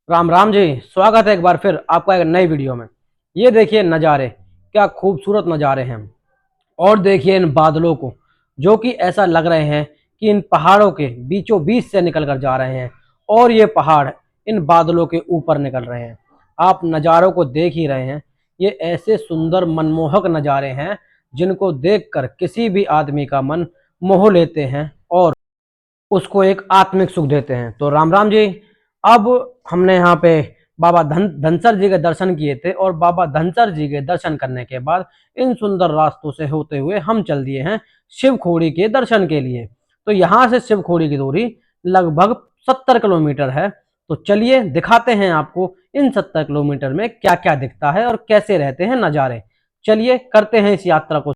राम राम जी। स्वागत है एक बार फिर आपका एक नई वीडियो में। ये देखिए नज़ारे, क्या खूबसूरत नज़ारे हैं। और देखिए इन बादलों को, जो कि ऐसा लग रहे हैं कि इन पहाड़ों के बीचों बीच से निकल कर जा रहे हैं और ये पहाड़ इन बादलों के ऊपर निकल रहे हैं। आप नज़ारों को देख ही रहे हैं। ये ऐसे सुंदर मनमोहक नज़ारे हैं जिनको देखकर किसी भी आदमी का मन मोह लेते हैं और उसको एक आत्मिक सुख देते हैं। तो राम राम जी। अब हमने यहाँ पे बाबा धनसर जी के दर्शन किए थे और बाबा धनसर जी के दर्शन करने के बाद इन सुंदर रास्तों से होते हुए हम चल दिए हैं शिवखोड़ी के दर्शन के लिए। तो यहाँ से शिवखोड़ी की दूरी लगभग 70 किलोमीटर है। तो चलिए दिखाते हैं आपको इन 70 किलोमीटर में क्या क्या दिखता है और कैसे रहते हैं नज़ारे। चलिए करते हैं इस यात्रा को।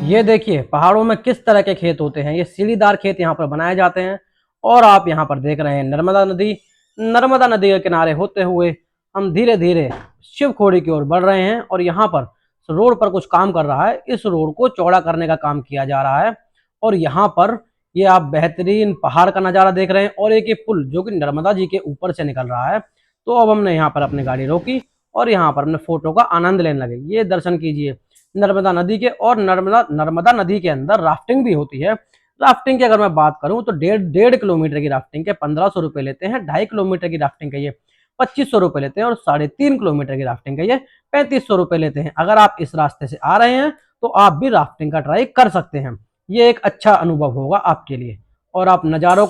ये देखिए पहाड़ों में किस तरह के खेत होते हैं। ये सीढ़ीदार खेत यहाँ पर बनाए जाते हैं। और आप यहाँ पर देख रहे हैं नर्मदा नदी। नर्मदा नदी के किनारे होते हुए हम धीरे धीरे शिवखोड़ी की ओर बढ़ रहे हैं। और यहाँ पर रोड पर कुछ काम कर रहा है। इस रोड को चौड़ा करने का काम किया जा रहा है। और यहाँ पर ये आप बेहतरीन पहाड़ का नज़ारा देख रहे हैं और एक ये पुल जो कि नर्मदा जी के ऊपर से निकल रहा है। तो अब हमने यहाँ पर अपनी गाड़ी रोकी और यहाँ पर अपने फोटो का आनंद लेने लगे। ये दर्शन कीजिए नर्मदा नदी के। और नर्मदा नर्मदा नदी के अंदर राफ्टिंग भी होती है। राफ्टिंग की अगर मैं बात करूं तो डेढ़ डेढ़ किलोमीटर की राफ्टिंग के 1500 रुपये लेते हैं। 2.5 किलोमीटर की राफ्टिंग के ये 2500 रुपये लेते हैं। और 3.5 किलोमीटर की राफ्टिंग के ये 3500 रुपये लेते हैं। अगर आप इस रास्ते से आ रहे हैं तो आप भी राफ्टिंग का ट्राई कर सकते हैं। ये एक अच्छा अनुभव होगा आपके लिए। और आप नज़ारों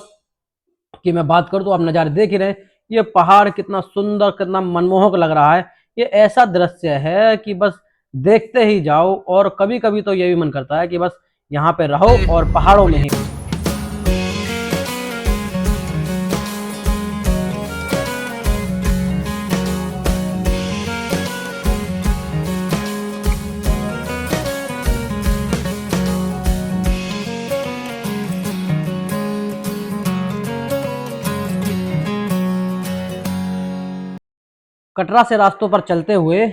की मैं बात करूं तो आप नज़ारे देख ही रहे हैं। ये पहाड़ कितना सुंदर कितना मनमोहक लग रहा है। ये ऐसा दृश्य है कि बस देखते ही जाओ। और कभी कभी तो ये भी मन करता है कि बस यहाँ पे रहो और पहाड़ों में ही। कटरा से रास्तों पर चलते हुए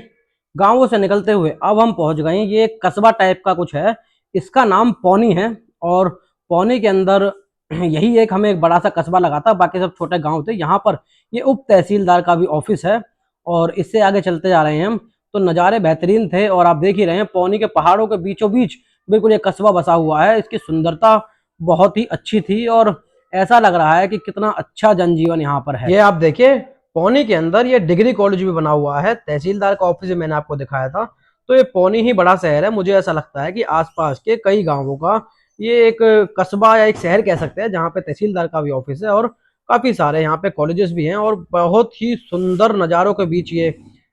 गांवों से निकलते हुए अब हम पहुंच गए हैं। ये एक कस्बा टाइप का कुछ है। इसका नाम पौनी है। और पौनी के अंदर यही एक हमें एक बड़ा सा कस्बा लगा था। बाकी सब छोटे गांव थे। यहाँ पर ये उप तहसीलदार का भी ऑफिस है। और इससे आगे चलते जा रहे हैं हम। तो नज़ारे बेहतरीन थे। और आप देख ही रहे हैं पौनी के पहाड़ों के बीचों बीच बिल्कुल ये कस्बा बसा हुआ है। इसकी सुंदरता बहुत ही अच्छी थी। और ऐसा लग रहा है कि कितना अच्छा जनजीवन यहाँ पर है। ये आप देखिए पौनी के अंदर ये डिग्री कॉलेज भी बना हुआ है। तहसीलदार का ऑफिस मैंने आपको दिखाया था। तो ये पौनी ही बड़ा शहर है। मुझे ऐसा लगता है कि आसपास के कई गांवों का ये एक कस्बा या एक शहर कह सकते हैं जहाँ पे तहसीलदार का भी ऑफिस है और काफी सारे यहाँ पे कॉलेजेस भी हैं। और बहुत ही सुंदर नज़ारों के बीच ये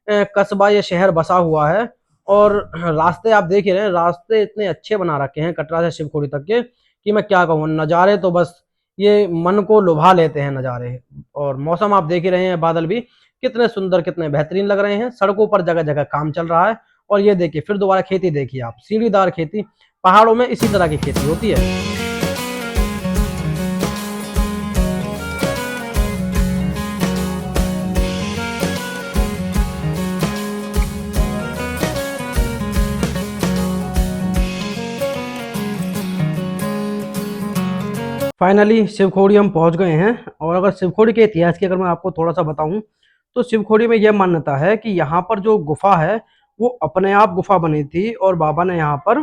कस्बा ये शहर बसा हुआ है। और रास्ते आप देख ही रहे हैं। रास्ते इतने अच्छे बना रखे हैं कटरा से शिवखोड़ी तक के कि मैं क्या कहूँ। नज़ारे तो बस ये मन को लुभा लेते हैं नज़ारे। और मौसम आप देख ही रहे हैं। बादल भी कितने सुंदर कितने बेहतरीन लग रहे हैं। सड़कों पर जगह जगह काम चल रहा है। और ये देखिए फिर दोबारा खेती देखिए आप। सीढ़ीदार खेती पहाड़ों में इसी तरह की खेती होती है। फाइनली शिवखोड़ी हम पहुंच गए हैं। और अगर शिवखोड़ी के इतिहास की अगर मैं आपको थोड़ा सा बताऊं तो शिवखोड़ी में यह मान्यता है कि यहाँ पर जो गुफा है वो अपने आप गुफा बनी थी और बाबा ने यहाँ पर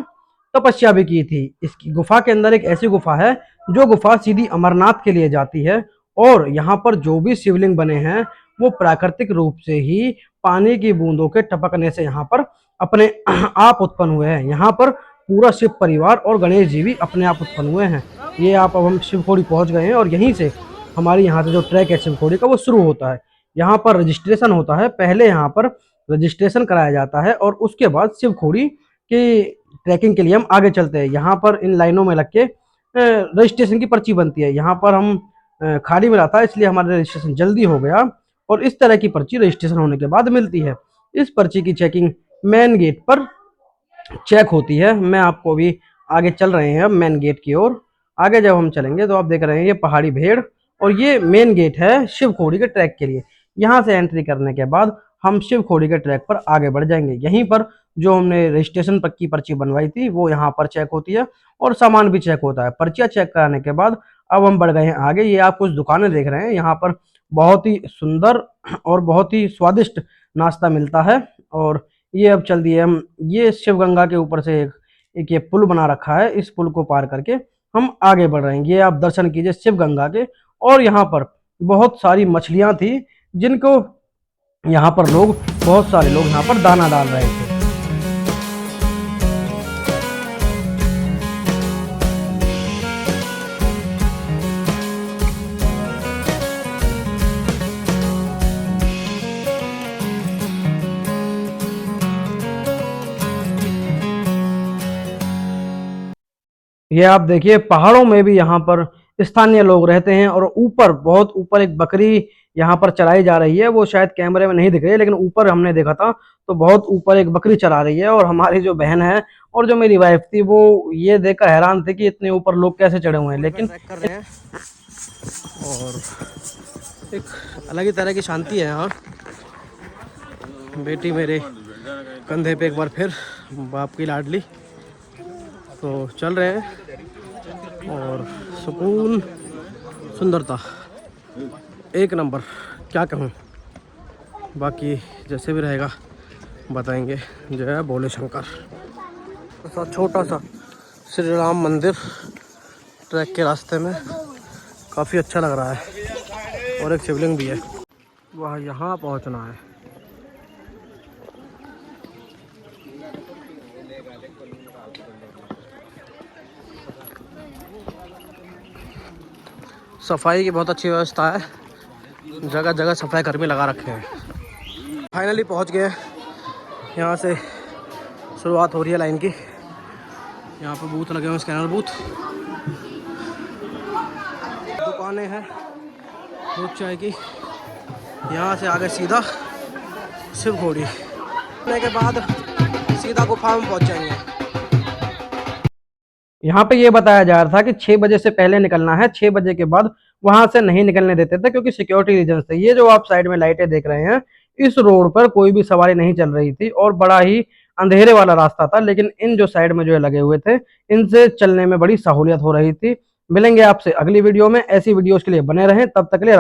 तपस्या भी की थी। इसकी गुफा के अंदर एक ऐसी गुफा है जो गुफा सीधी अमरनाथ के लिए जाती है। और यहाँ पर जो भी शिवलिंग बने हैं वो प्राकृतिक रूप से ही पानी की बूंदों के टपकने से यहाँ पर अपने आप उत्पन्न हुए हैं। यहाँ पर पूरा शिव परिवार और गणेश जी भी अपने आप उत्पन्न हुए हैं। ये आप अब हम शिवखोड़ी पहुंच गए हैं और यहीं से हमारी यहाँ से जो ट्रैक है शिवखोड़ी का वो शुरू होता है। यहाँ पर रजिस्ट्रेशन होता है। पहले यहाँ पर रजिस्ट्रेशन कराया जाता है और उसके बाद शिवखोड़ी की ट्रैकिंग के लिए हम आगे चलते हैं। यहाँ पर इन लाइनों में लग के रजिस्ट्रेशन की पर्ची बनती है। यहाँ पर हम खाली मिला था इसलिए हमारा रजिस्ट्रेशन जल्दी हो गया। और इस तरह की पर्ची रजिस्ट्रेशन होने के बाद मिलती है। इस पर्ची की चेकिंग मेन गेट पर चेक होती है। मैं आपको भी आगे चल रहे हैं अब मेन गेट की ओर। आगे जब हम चलेंगे तो आप देख रहे हैं ये पहाड़ी भेड़, और ये मेन गेट है शिव खोड़ी के ट्रैक के लिए। यहाँ से एंट्री करने के बाद हम शिव खोड़ी के ट्रैक पर आगे बढ़ जाएंगे। यहीं पर जो हमने रजिस्ट्रेशन की पर्ची बनवाई थी वो यहाँ पर चेक होती है, और सामान भी चेक होता है। पर्चियाँ चेक कराने के बाद अब हम बढ़ गए हैं आगे। ये आप कुछ दुकानें देख रहे हैं, यहाँ पर बहुत ही सुंदर और बहुत ही स्वादिष्ट नाश्ता मिलता है। और ये अब चल दिए हम, ये शिवगंगा के ऊपर से एक ये पुल बना रखा है, इस पुल को पार करके हम आगे बढ़ रहे हैं। ये आप दर्शन कीजिए शिवगंगा के। और यहाँ पर बहुत सारी मछलियां थी जिनको यहाँ पर लोग, बहुत सारे लोग यहाँ पर दाना डाल रहे थे। ये आप देखिए पहाड़ों में भी यहाँ पर स्थानीय लोग रहते हैं, और ऊपर बहुत ऊपर एक बकरी यहाँ पर चराई जा रही है। वो शायद कैमरे में नहीं दिख रही है, लेकिन ऊपर हमने देखा था तो बहुत ऊपर एक बकरी चरा रही है। और हमारी जो बहन है और जो मेरी वाइफ थी वो ये देखकर हैरान थे कि इतने ऊपर लोग कैसे चढ़े हुए हैं। लेकिन कर रहे हैं और एक अलग ही तरह की शांति है यहाँ। बेटी मेरे कंधे पे एक बार फिर, बाप की लाडली। तो चल रहे हैं और सुकून, सुंदरता एक नंबर, क्या कहूँ। बाकी जैसे भी रहेगा बताएंगे। जय भोले शंकर। छोटा सा श्री राम मंदिर ट्रैक के रास्ते में, काफ़ी अच्छा लग रहा है, और एक शिवलिंग भी है। वह यहाँ पहुँचना है। सफाई की बहुत अच्छी व्यवस्था है, जगह जगह सफाई कर्मी लगा रखे हैं। फाइनली पहुंच गए। यहाँ से शुरुआत हो रही है लाइन की। यहाँ पे बूथ लगे हुए हैं, स्कैनर बूथ, दुकानें हैं दूध चाय की। यहाँ से आगे सीधा शिव खोड़ी के बाद सीधा गुफा में पहुँच जाएंगे। यहाँ पे ये बताया जा रहा था कि 6 बजे से पहले निकलना है, 6 बजे के बाद वहां से नहीं निकलने देते थे क्योंकि सिक्योरिटी रीजन से। ये जो आप साइड में लाइटें देख रहे हैं, इस रोड पर कोई भी सवारी नहीं चल रही थी और बड़ा ही अंधेरे वाला रास्ता था, लेकिन इन जो साइड में जो लगे हुए थे इनसे चलने में बड़ी सहूलियत हो रही थी। मिलेंगे आपसे अगली वीडियो में। ऐसी वीडियोस के लिए बने रहें, तब तक के लिए राम।